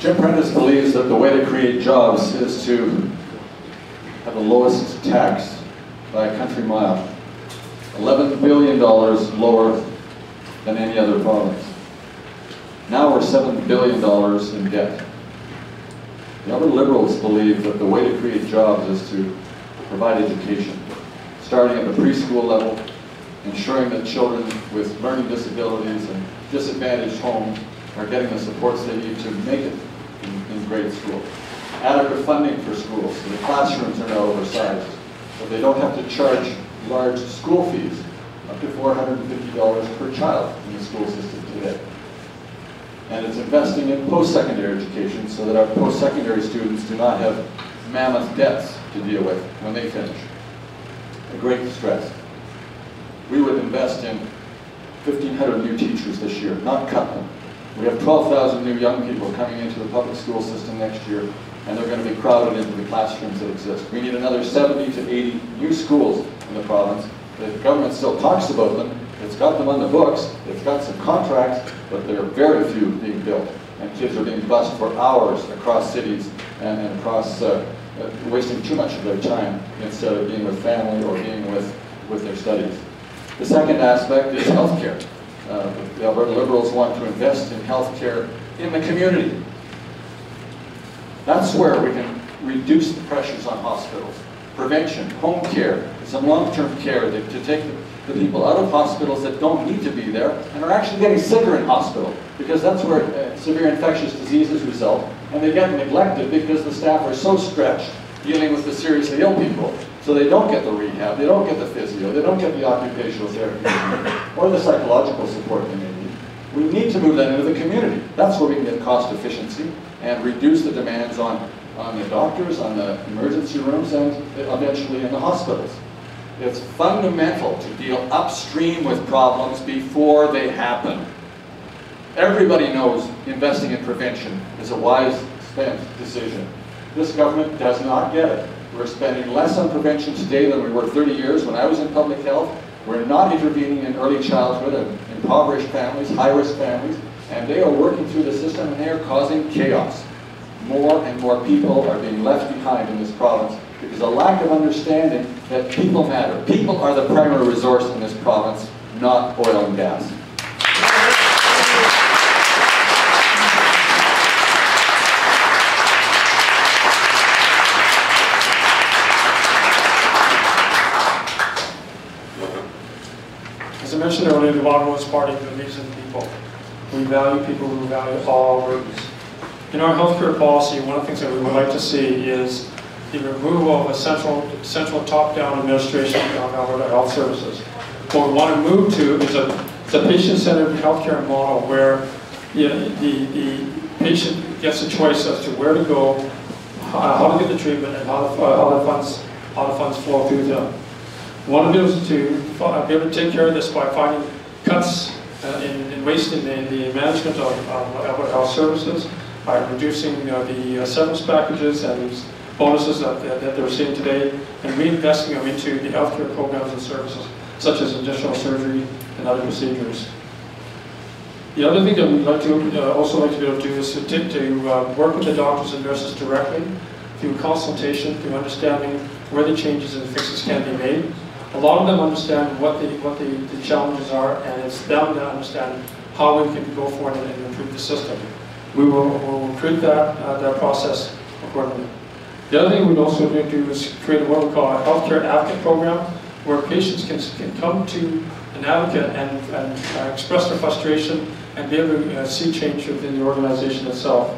Jim Prentice believes that the way to create jobs is to have the lowest tax by a country mile. $11 billion lower than any other province. Now we're $7 billion in debt. The other Liberals believe that the way to create jobs is to provide education, starting at the preschool level, ensuring that children with learning disabilities and disadvantaged homes are getting the supports they need to make it in grade school. Adequate funding for schools, so the classrooms are not oversized, so they don't have to charge large school fees, up to $450 per child in the school system today. And it's investing in post-secondary education so that our post-secondary students do not have mammoth debts to deal with when they finish. A great stress. We would invest in 1,500 new teachers this year, not cut them. We have 12,000 new young people coming into the public school system next year, and they're going to be crowded into the classrooms that exist. We need another 70 to 80 new schools in the province. The government still talks about them. It's got them on the books. It's got some contracts, but there are very few being built. And kids are being bused for hours across cities and across, wasting too much of their time instead of being with family or being with their studies. The second aspect is healthcare. The Alberta Liberals want to invest in healthcare in the community. That's where we can reduce the pressures on hospitals. Prevention, home care, some long-term care to take the people out of hospitals that don't need to be there and are actually getting sicker in hospital, because that's where severe infectious diseases result, and they get neglected because the staff are so stretched dealing with the seriously ill people. So they don't get the rehab, they don't get the physio, they don't get the occupational therapy or the psychological support they may need. We need to move that into the community. That's where we can get cost efficiency and reduce the demands on the doctors, on the emergency rooms, and eventually in the hospitals. It's fundamental to deal upstream with problems before they happen. Everybody knows investing in prevention is a wise spent decision. This government does not get it. We're spending less on prevention today than we were 30 years when I was in public health. We're not intervening in early childhood and impoverished families, high-risk families, and they are working through the system and they are causing chaos. More and more people are being left behind in this province because of a lack of understanding that people matter. People are the primary resource in this province, not oil and gas. As I mentioned earlier, the Waterloo Party believes in people. We value people, we value all Albertans. In our healthcare policy, one of the things that we would like to see is the removal of a central top-down administration of Alberta Health Services. What we want to move to is a patient-centered healthcare model where the patient gets a choice as to where to go, how to get the treatment, and how the funds flow through them. We want to be able to take care of this by finding cuts in waste in the management of Alberta Health Services, by reducing the severance packages and these bonuses that they're seeing today, and reinvesting them into the healthcare programs and services, such as additional surgery and other procedures. The other thing that we'd like to also like to be able to do is to work with the doctors and nurses directly through consultation, through understanding where the changes and fixes can be made. A lot of them understand what the challenges are, and it's them to understand how we can go forward and improve the system. We will recruit that process accordingly. The other thing we'd also need to do is create what we call a healthcare advocate program, where patients can come to an advocate and express their frustration and be able to see change within the organization itself.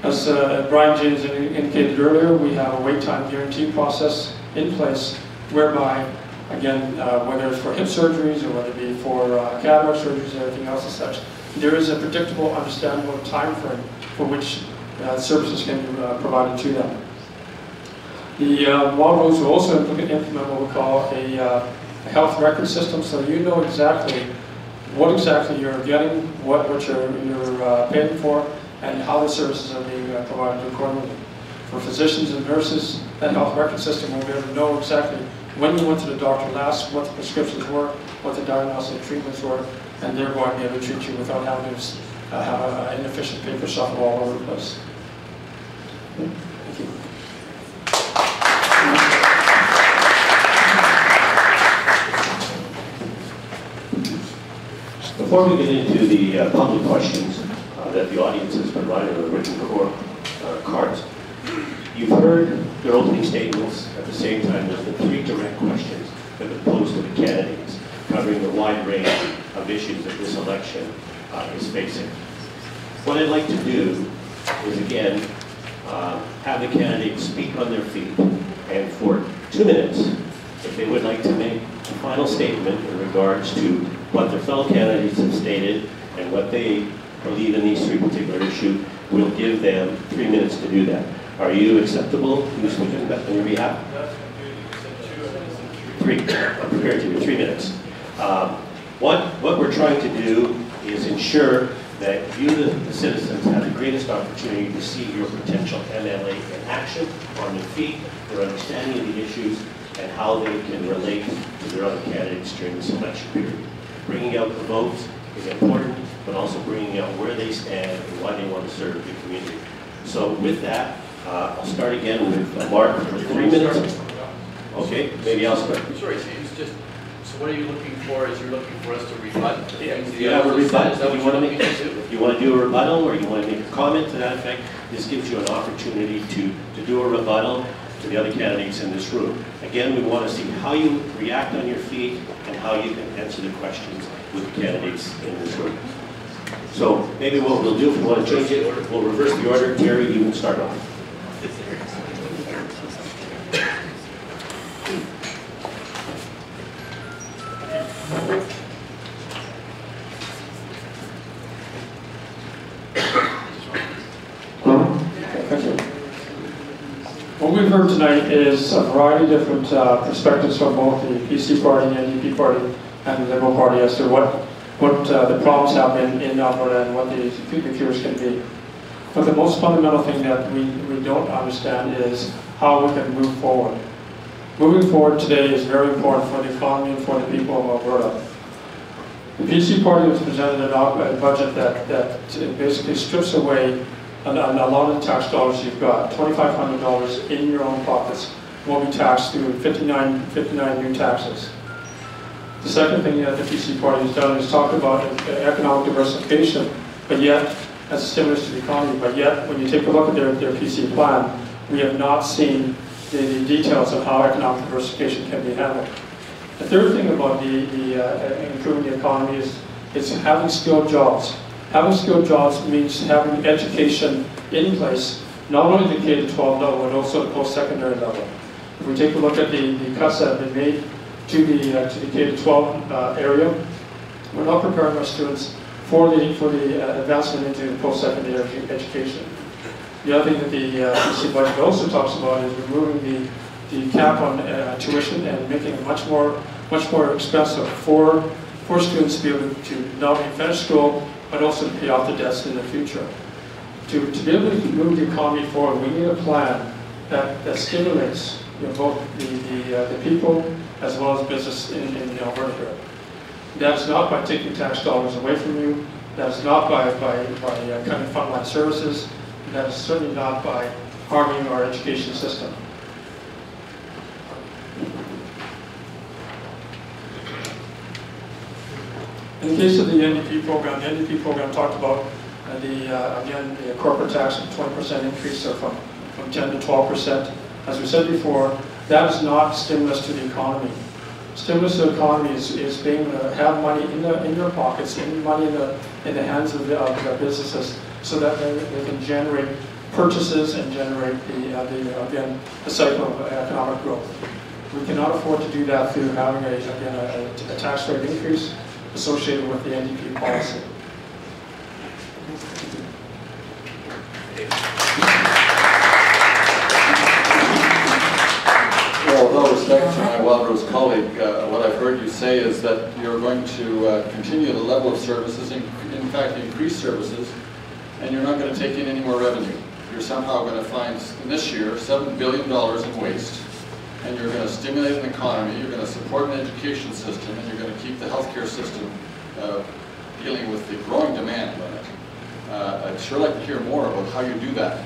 As Brian James indicated earlier, we have a wait time guarantee process in place whereby, again, whether it's for hip surgeries or whether it be for cataract surgeries or everything else as such, there is a predictable, understandable time frame for which services can be provided to them. The models will also implement what we call a health record system, so you know exactly what exactly you're getting, what you're paying for, and how the services are being provided accordingly. For physicians and nurses, that health record system will be able to know exactly when you went to the doctor last, what the prescriptions were, what the diagnostic treatments were, and they're going to be able to treat you without having to have an inefficient paper shuffle all over the place. Thank you. Before we get into the public questions that the audience has provided on the written cards, you've heard their opening statements. At the same time, there's been 3 direct questions that have been posed to the candidates, covering the wide range of issues that this election is facing. What I'd like to do is, again, have the candidates speak on their feet, and for 2 minutes, if they would like to make a final statement in regards to what their fellow candidates have stated and what they believe in these 3 particular issues, we'll give them 3 minutes to do that. Are you acceptable to speak on your behalf? 3. I'm prepared to do 3 minutes. What we're trying to do is ensure that you, the citizens, have the greatest opportunity to see your potential MLA in action, on their feet, their understanding of the issues, and how they can relate to their other candidates during this election period. Bringing out the votes is important, but also bringing out where they stand and why they want to serve the community. So with that, I'll start again with Mark for 3 minutes. Okay, maybe I'll start. Sorry, it's just, so what are you looking for? Is you're looking for us to rebut the things If you have a rebuttal, is that what you want to you're make looking to do? if you want to do a rebuttal or you want to make a comment to that effect, this gives you an opportunity to do a rebuttal to the other candidates in this room. Again, we want to see how you react on your feet and how you can answer the questions with the candidates in this room. So maybe what we'll do, if we want to change it, we'll reverse the order. Terry, you can start off. What we've heard tonight is a variety of different perspectives from both the PC party, the NDP party, and the Liberal Party as to what the problems have been in Alberta and what the cures can be. But the most fundamental thing that we don't understand is how we can move forward. Moving forward today is very important for the economy and for the people of Alberta. The PC party has presented a budget that basically strips away a lot of the tax dollars you've got. $2,500 in your own pockets will be taxed through 59 new taxes. The second thing that the PC party has done is talk about economic diversification, but yet, as a stimulus to the economy, but yet, when you take a look at their PC plan, we have not seen the details of how economic diversification can be handled. The third thing about improving the economy is having skilled jobs. Having skilled jobs means having education in place, not only the K-12 level, but also the post-secondary level. If we take a look at the cuts that have been made to the K-12 area, we're not preparing our students for the advancement into the post-secondary education. The other thing that the PC budget also talks about is removing the cap on tuition and making it much more expensive for students to be able to not only finish school, but also to pay off the debts in the future. To be able to move the economy forward, we need a plan that stimulates both the people as well as business in Alberta here. That is not by taking tax dollars away from you. That is not by cutting frontline services. That is certainly not by harming our education system. In the case of the NDP program talked about again, the corporate tax of 20% increase, so from 10 to 12%. As we said before, that is not stimulus to the economy. Stimulus to the economy is being able to have money in their pockets, money in the hands of the businesses, so that they can generate purchases and generate the cycle of economic growth. We cannot afford to do that through having a tax rate increase associated with the NDP policy. Well, with all respect to my Wildrose colleague, what I've heard you say is that you're going to continue the level of services, in fact increase services, and you're not going to take in any more revenue. You're somehow going to find, in this year, $7 billion in waste, and you're going to stimulate an economy, you're going to support an education system, and you're going to keep the healthcare system dealing with the growing demand on it. I'd sure like to hear more about how you do that,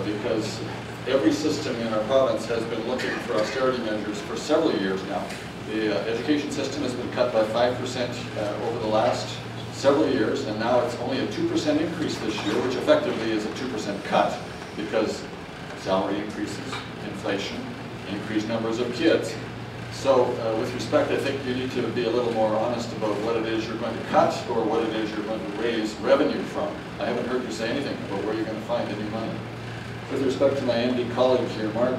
because every system in our province has been looking for austerity measures for several years now. The education system has been cut by 5% over the last several years, and now it's only a 2% increase this year, which effectively is a 2% cut, because salary increases, inflation, increased numbers of kids. So with respect, I think you need to be a little more honest about what it is you're going to cut or what it is you're going to raise revenue from. I haven't heard you say anything about where you're going to find the new money. With respect to my MD colleague here, Mark,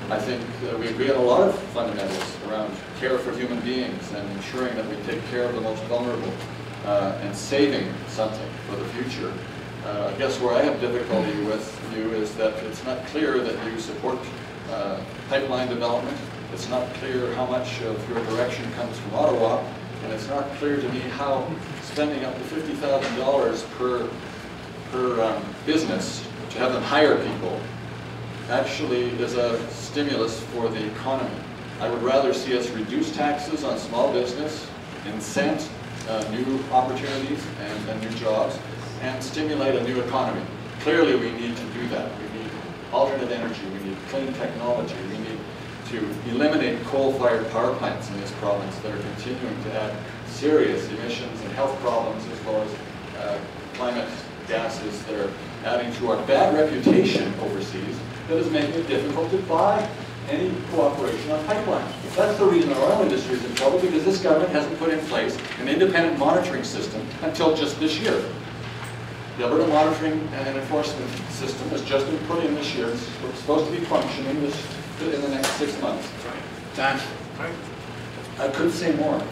I think we agree on a lot of fundamentals around care for human beings and ensuring that we take care of the most vulnerable and saving something for the future. I guess where I have difficulty with you is that it's not clear that you support pipeline development. It's not clear how much of your direction comes from Ottawa, and it's not clear to me how spending up to $50,000 per business to have them hire people actually is a stimulus for the economy. I would rather see us reduce taxes on small business, incent new opportunities and new jobs, and stimulate a new economy. Clearly we need to do that. We need alternate energy, we need clean technology, we need to eliminate coal-fired power plants in this province that are continuing to add serious emissions and health problems, as well as climate gases that are adding to our bad reputation overseas that is making it difficult to buy any cooperation on pipelines. That's the reason our oil industry is in trouble, because this government hasn't put in place an independent monitoring system until just this year. The Alberta Monitoring and Enforcement System has just been put in this year. It's supposed to be functioning in the next 6 months. Dan? I could say more.